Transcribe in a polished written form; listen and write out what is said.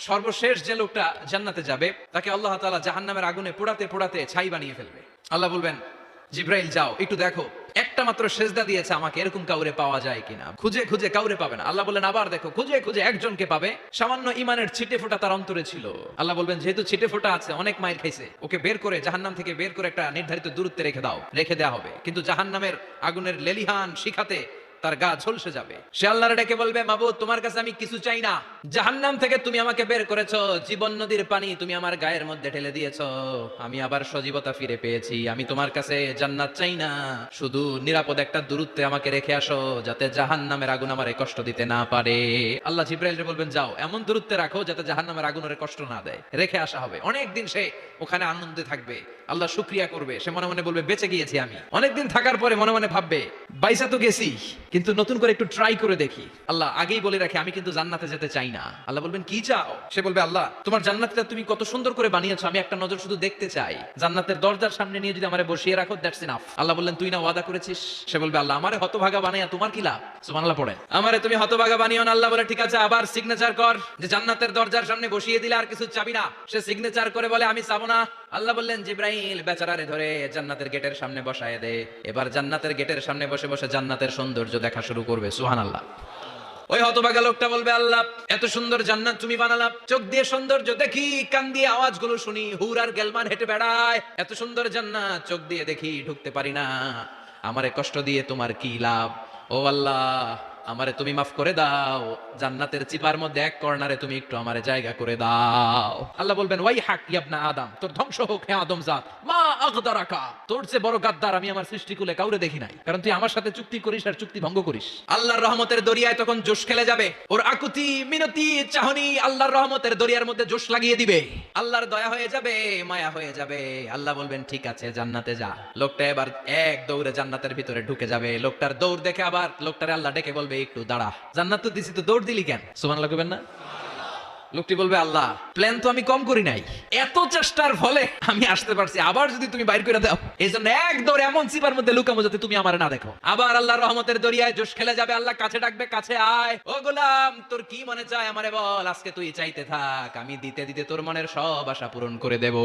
সর্বশেষ যে লোকটা জান্নাতে যাবে তাকে আল্লাহ তাআলা জাহান্নামের আগুনে পোড়াতে পোড়াতে ছাই বানিয়ে ফেলবে। আল্লাহ বলবেন, জিব্রাইল যাও একটু দেখো একটা মাত্র সেজদা দিয়েছে আমাকে, এরকম কাউরে পাওয়া যায় কিনা। খুঁজে খুঁজে কাউরে পাবে না। আল্লাহ বললেন আবার দেখো, খুঁজে খুঁজে একজনকে পাবে, সামান্য ইমানের ছিটে ফোঁটা তার অন্তরে ছিল। আল্লাহ বলবেন যেহেতু ছিটে ফোঁটা আছে, অনেক মাইর খাইছে, ওকে বের করে জাহান্নাম থেকে বের করে একটা নির্ধারিত দূরত্বে রেখে দাও, রেখে দেওয়া হবে। কিন্তু জাহান্নামের আগুনের লেলিহান শিখাতে তার গা ঝলসে যাবে। সে আল্লাহর ডেকে বলবে, মাবুদ তোমার কাছে আমি কিছু চাই না, জাহান্নাম থেকে তুমি আমাকে বের করেছো, জীবন নদীর পানি তুমি আমার গায়ের মধ্যে ঢেলে দিয়েছো, আমি আবার সজীবতা ফিরে পেয়েছি, আমি তোমার কাছে জান্নাত চাই না, শুধু নিরাপদ একটা দূরত্বে আমাকে রেখে আসো যাতে জাহান্নামের আগুন আমারে কষ্ট দিতে না পারে। আল্লাহ জিব্রাইলকে বলবেন যাও এমন দূরত্বে রাখো যাতে জাহান্নামের আগুন ওরে কষ্ট না দেয়, রেখে আসা হবে। অনেকদিন সে ওখানে আনন্দে থাকবে, আল্লাহ শুকরিয়া করবে, সে মনে মনে বলবে বেঁচে গিয়েছি আমি। অনেকদিন থাকার পরে মনে মনে ভাববে বাইসা তো গেছি, কিন্তু নতুন করে একটু ট্রাই করে দেখি। আল্লাহ আগেই বলে রাখে আমি কিন্তু জান্নাতে যেতে চাই না। আল্লাহ বলবেন কি চাও? সে বলবে আল্লাহ তোমার জান্নাতটা তুমি কত সুন্দর করে বানিয়েছো, আমি একটা নজর শুধু দেখতে চাই, জান্নাতের দরজার সামনে নিয়ে যদি আমারে বসিয়ে রাখো দ্যাটস ইনাফ। আল্লাহ বললেন তুই না ওয়াদা করেছিস। সে বলবে আল্লাহ আমারে হতভাগা বানাইয়া তোমার কি লাভ? সুবহানাল্লাহ পড়েন, আমারে তুমি হতভাগা বানিও না। আল্লাহ বলে ঠিক আছে, আবার সিগনেচার কর যে জান্নাতের দরজার সামনে বসিয়ে দিলে আর কিছু চাবি না। সে সিগনেচার করে বলে আমি চাবো না। আল্লাহ বললেন জিব্রাইল বেচারারে ধরে জান্নাতের গেটের সামনে বসায় দে, এবার জান্নাতের গেটের সামনে বসে বসে জান্নাতের সৌন্দর্য দেখা শুরু করবে। সুবহানাল্লাহ। ওই হতভাগা লোকটা বলবে আল্লাহ এত সুন্দর জান্নাত তুমি বানালা, চোখ দিয়ে সৌন্দর্য দেখি, কান দিয়ে আওয়াজগুলো শুনি, হুর আর গেলমান হেঁটে বেড়ায়, এত সুন্দর জান্নাত চোখ দিয়ে দেখি ঢুকতে পারি না, আমারে কষ্ট দিয়ে তোমার কি লাভ? ও আল্লাহ আমারে তুমি মাফ করে দাও, জান্নাতের চিপার মধ্যে এক কর্নারে তুমি একটু আমারে জায়গা করে দাও। আল্লাহ বলবেন ওয়াই হাক ইবনা আদম, তোর ধ্বংস হোক হে আদম জাত, মা আগদারাকা, তোর চেয়ে বড় গাদ্দার আমি আমার সৃষ্টিকুলে কাউরে দেখি নাই, কারণ তুই আমার সাথে চুক্তি করিস আর চুক্তি ভঙ্গ করিস। আল্লাহর রহমতের দরিয়ায় তখন জোশ খেলে যাবে, ওর আকুতি মিনতি চাহনি আল্লাহর রহমতের দরিয়ার মধ্যে জোশ লাগিয়ে দিবে, আল্লাহর দয়া হয়ে যাবে, মায়া হয়ে যাবে। আল্লাহ বলবেন ঠিক আছে জান্নাতে যা। লোকটা এবার এক দৌড়ে জান্নাতের ভিতরে ঢুকে যাবে। লোকটার দৌড় দেখে আবার লোকটারে আল্লাহ ডেকে বলবে একটু দাঁড়া, জান্নাত তো দিছি, তো দৌড় দিলি কেন? সুবহানাল্লাহ কইবেন না? লোকটি বলবে আল্লাহ প্ল্যান তো আমি কম করি নাই, এত চেষ্টার ফলে আমি আসতে পারছি, আবার যদি তুমি বাইর করে দাও, এই জন্য এক দৌড়ে এমন চিপার মধ্যে লুকামো যাতে তুমি আমার না দেখো। আবার আল্লাহর রহমতের দরিয়ায় জোশ খেলে যাবে, আল্লাহ কাছে ডাকবে, কাছে আয়, ও গোলাম তোর কি মনে চায় আমারে বল, আজকে তুই চাইতে থাক, আমি দিতে দিতে তোর মনের সব আশা পূরণ করে দেব।